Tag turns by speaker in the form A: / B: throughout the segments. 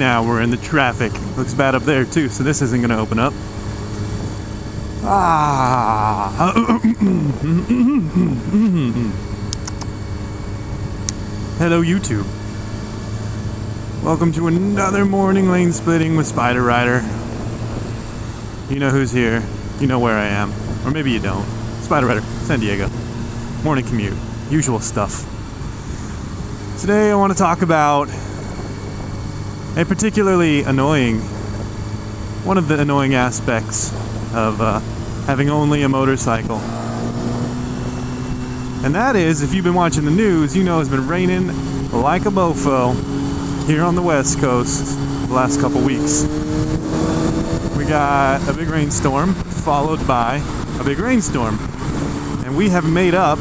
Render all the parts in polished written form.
A: now we're in the traffic. Looks bad up there too, so this isn't gonna open up. Hello YouTube. Welcome to another morning lane splitting with Spider Rider. You know who's here. You know where I am. Or maybe you don't. Spider Rider, San Diego. Morning commute. Usual stuff. Today I want to talk about a particularly one of the annoying aspects of having only a motorcycle. And that is, if you've been watching the news, you know it's been raining like a mofo here on the West Coast the last couple weeks. We got a big rainstorm followed by a big rainstorm. And we have made up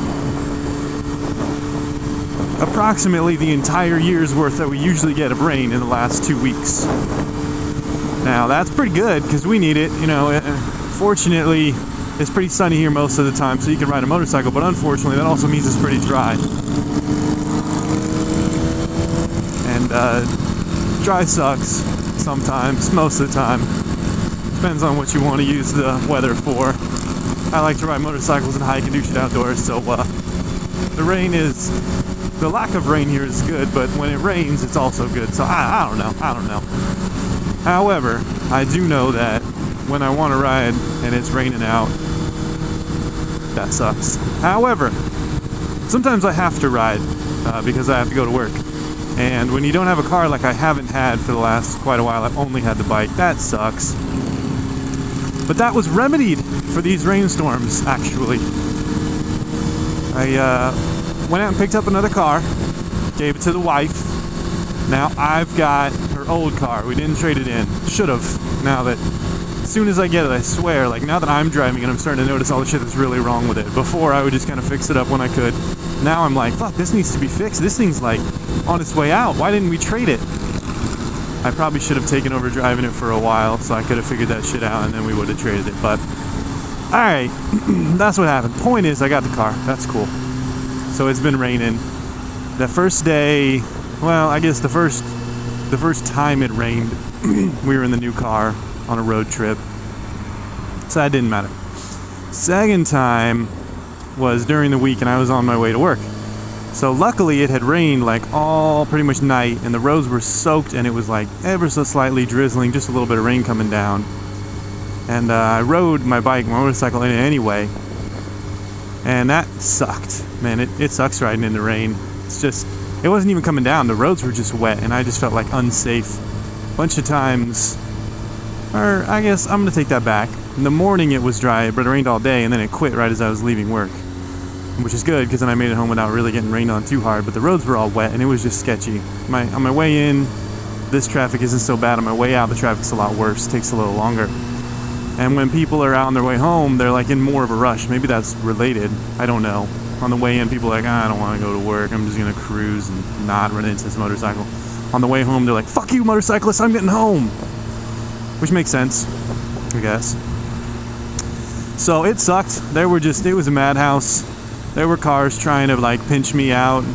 A: approximately the entire year's worth that we usually get of rain in the last 2 weeks. Now that's pretty good because we need it. You know, fortunately it's pretty sunny here most of the time, so you can ride a motorcycle, but unfortunately that also means it's pretty dry. And dry sucks sometimes, most of the time. Depends on what you want to use the weather for. I like to ride motorcycles and hike and do shit outdoors, so the lack of rain here is good, but when it rains, it's also good. So I don't know. However, I do know that when I want to ride and it's raining out, that sucks. However, sometimes I have to ride because I have to go to work. And when you don't have a car like I haven't had for the last quite a while, I've only had the bike. That sucks. But that was remedied for these rainstorms, actually. I went out and picked up another car, gave it to the wife. Now I've got her old car. We didn't trade it in. Should've. Now that, as soon as I get it, I swear, like now that I'm driving it, I'm starting to notice all the shit that's really wrong with it. Before, I would just kind of fix it up when I could. Now I'm like, fuck, this needs to be fixed. This thing's like on its way out. Why didn't we trade it? I probably should have taken over driving it for a while, so I could have figured that shit out and then we would have traded it. But, alright, that's what happened. Point is, I got the car. That's cool. So it's been raining. The first day, well, I guess the first time it rained, we were in the new car on a road trip. So that didn't matter. Second time was during the week and I was on my way to work. So luckily it had rained like all pretty much night and the roads were soaked and it was like ever so slightly drizzling, just a little bit of rain coming down. And I rode my motorcycle in it anyway. And that sucked. Man, it sucks riding in the rain. It's just, it wasn't even coming down. The roads were just wet and I just felt like unsafe. Bunch of times, or I guess I'm going to take that back. In the morning it was dry, but it rained all day and then it quit right as I was leaving work. Which is good because then I made it home without really getting rained on too hard, but the roads were all wet and it was just sketchy. On my way in, this traffic isn't so bad. On my way out, the traffic's a lot worse. It takes a little longer. And when people are out on their way home, they're like in more of a rush. Maybe that's related. I don't know. On the way in, people are like, I don't want to go to work. I'm just going to cruise and not run into this motorcycle. On the way home, they're like, fuck you, motorcyclist, I'm getting home. Which makes sense, I guess. So it sucked. It was a madhouse. There were cars trying to like pinch me out,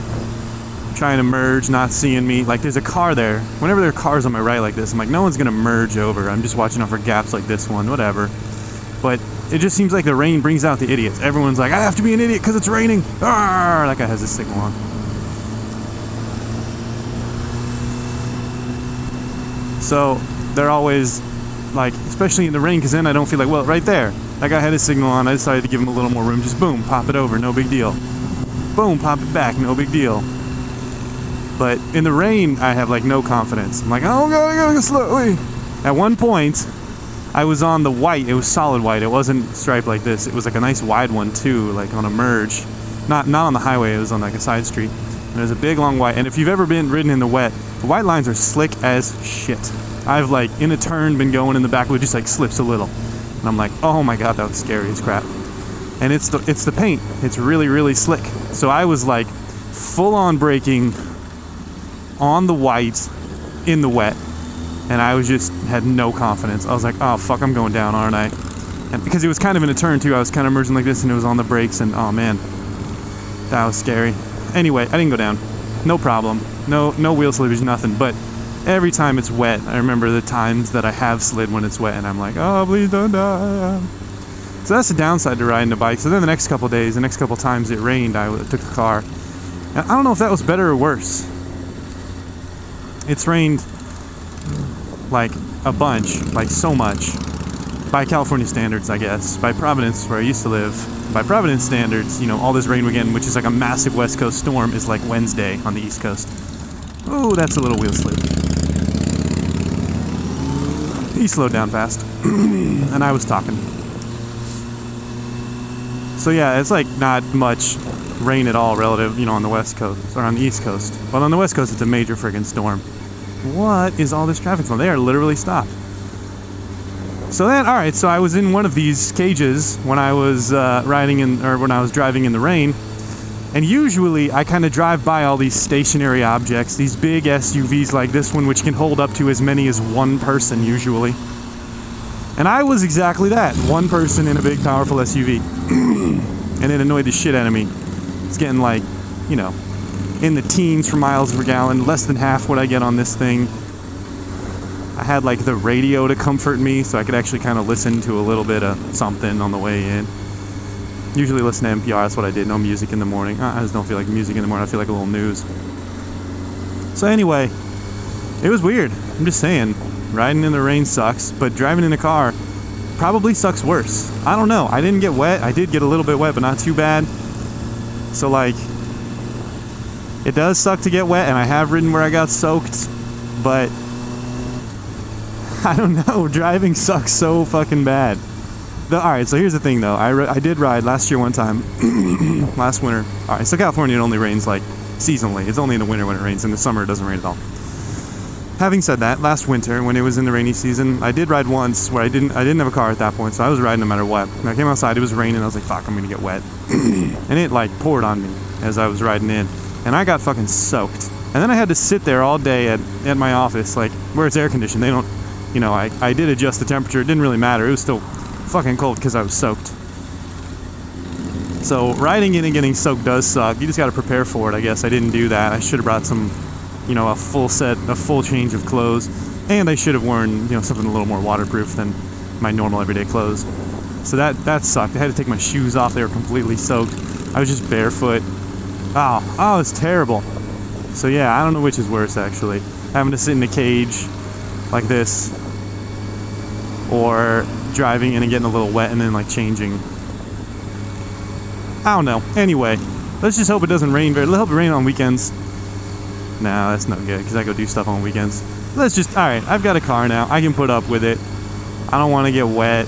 A: trying to merge, not seeing me. Like there's a car there. Whenever there are cars on my right like this, I'm like, no one's gonna merge over. I'm just watching out for gaps like this one, whatever. But it just seems like the rain brings out the idiots. Everyone's like, I have to be an idiot because it's raining. Arr! That guy has his signal on. So they're always like, especially in the rain, because then I don't feel like, well, right there, that guy had his signal on. I decided to give him a little more room. Just boom, pop it over, no big deal. Boom, pop it back, no big deal. But in the rain, I have like no confidence. I'm like, oh god, I gotta go slowly. At one point, I was on the white. It was solid white. It wasn't striped like this. It was like a nice wide one too, like on a merge. Not on the highway. It was on like a side street. And there's a big long white. And if you've ever been ridden in the wet, the white lines are slick as shit. I've like in a turn been going in the back, it just like slips a little. And I'm like, oh my god, that was scary as crap. And it's the paint. It's really, really slick. So I was like full on braking on the white in the wet. And I was just had no confidence. I was like, oh fuck, I'm going down, aren't I? And because it was kind of in a turn too, I was kind of merging like this and it was on the brakes and oh man, that was scary. Anyway, I didn't go down. No problem. No wheel slippage, nothing. But every time it's wet, I remember the times that I have slid when it's wet, and I'm like, oh, please don't die. So that's the downside to riding a bike. So then the next couple days, the next couple times it rained, I took the car. And I don't know if that was better or worse. It's rained like a bunch, like so much. By California standards, I guess. By Providence, where I used to live, by Providence standards, you know, all this rain weekend, which is like a massive West Coast storm, is like Wednesday on the East Coast. Oh, that's a little wheel slip. He slowed down fast. And I was talking. So yeah, it's like not much rain at all relative, you know, on the West Coast, or on the East Coast. But on the West Coast, it's a major friggin' storm. What is all this traffic from? They are literally stopped. So then, alright, so I was in one of these cages when I was when I was driving in the rain. And usually I kind of drive by all these stationary objects, these big SUVs like this one, which can hold up to as many as one person usually. And I was exactly that, one person in a big powerful SUV. And it annoyed the shit out of me. It's getting like, you know, in the teens for miles per gallon, less than half what I get on this thing. I had like the radio to comfort me, so I could actually kind of listen to a little bit of something on the way in. Usually listen to NPR, that's what I did, no music in the morning. I just don't feel like music in the morning, I feel like a little news. So anyway, it was weird. I'm just saying, riding in the rain sucks, but driving in a car probably sucks worse. I don't know, I didn't get wet. I did get a little bit wet, but not too bad. So like, it does suck to get wet, and I have ridden where I got soaked, but I don't know, driving sucks so fucking bad. Alright, so here's the thing though, I did ride last year one time, last winter. Alright, so California, it only rains like seasonally. It's only in the winter when it rains. In the summer it doesn't rain at all. Having said that, last winter when it was in the rainy season, I did ride once where I didn't have a car at that point, so I was riding no matter what. When I came outside, it was raining, I was like, fuck, I'm gonna get wet. And it like poured on me as I was riding in, and I got fucking soaked. And then I had to sit there all day at my office, like, where it's air conditioned. They don't, you know, I did adjust the temperature, it didn't really matter, it was still fucking cold because I was soaked. So riding in and getting soaked does suck. You just got to prepare for it, I guess. I didn't do that. I should have brought some, you know, a full change of clothes, and I should have worn, you know, something a little more waterproof than my normal everyday clothes. So that sucked. I had to take my shoes off. They were completely soaked. I was just barefoot. Oh, it's terrible. So yeah, I don't know which is worse actually. Having to sit in a cage like this, or driving in and getting a little wet and then like changing. I don't know. Anyway, let's just hope it doesn't rain let's hope it rain on weekends. Nah, that's not good because I go do stuff on weekends. Let's just, alright, I've got a car now. I can put up with it. I don't want to get wet.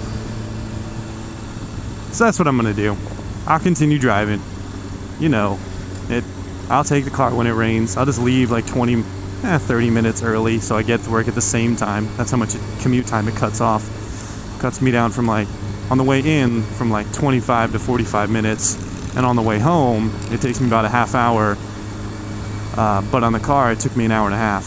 A: So that's what I'm going to do. I'll continue driving. You know, I'll take the car when it rains. I'll just leave like 30 minutes early so I get to work at the same time. That's how much commute time it cuts off. Cuts me down from like, on the way in, from like 25 to 45 minutes, and on the way home, it takes me about a half hour, but on the car, it took me an hour and a half.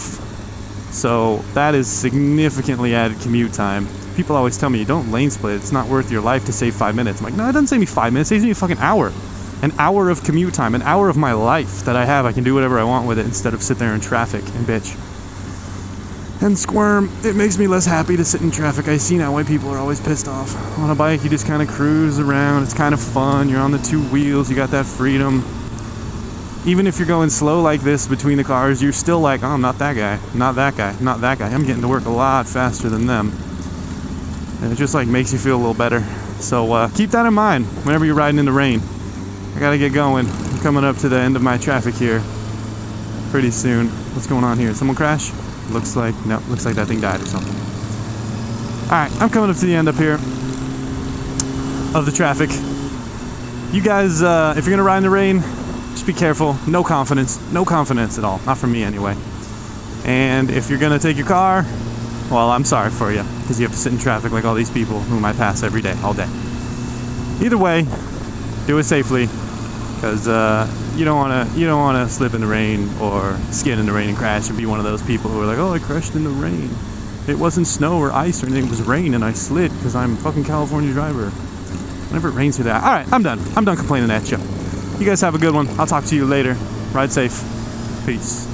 A: So that is significantly added commute time. People always tell me, don't lane split, it's not worth your life to save 5 minutes. I'm like, no, it doesn't save me 5 minutes, it saves me a fucking hour. An hour of commute time, an hour of my life that I have. I can do whatever I want with it instead of sit there in traffic and bitch and squirm. It makes me less happy to sit in traffic. I see now why people are always pissed off. On a bike, you just kind of cruise around. It's kind of fun. You're on the two wheels. You got that freedom. Even if you're going slow like this between the cars, you're still like, oh, I'm not that guy. Not that guy. Not that guy. I'm getting to work a lot faster than them. And it just like makes you feel a little better. So keep that in mind whenever you're riding in the rain. I gotta get going. I'm coming up to the end of my traffic here pretty soon. What's going on here? Someone crash? Looks like that thing died or something. Alright, I'm coming up to the end up here of the traffic. You guys, if you're gonna ride in the rain, just be careful. No confidence at all. Not from me anyway. And if you're gonna take your car, well, I'm sorry for you, because you have to sit in traffic like all these people whom I pass every day, all day. Either way, do it safely, because you don't want to slip in the rain or skid in the rain and crash and be one of those people who are like, oh, I crashed in the rain. It wasn't snow or ice or anything, it was rain and I slid because I'm a fucking California driver. Whenever it rains here, that. All right, I'm done complaining at you. You guys have a good one. I'll talk to you later. Ride safe. Peace.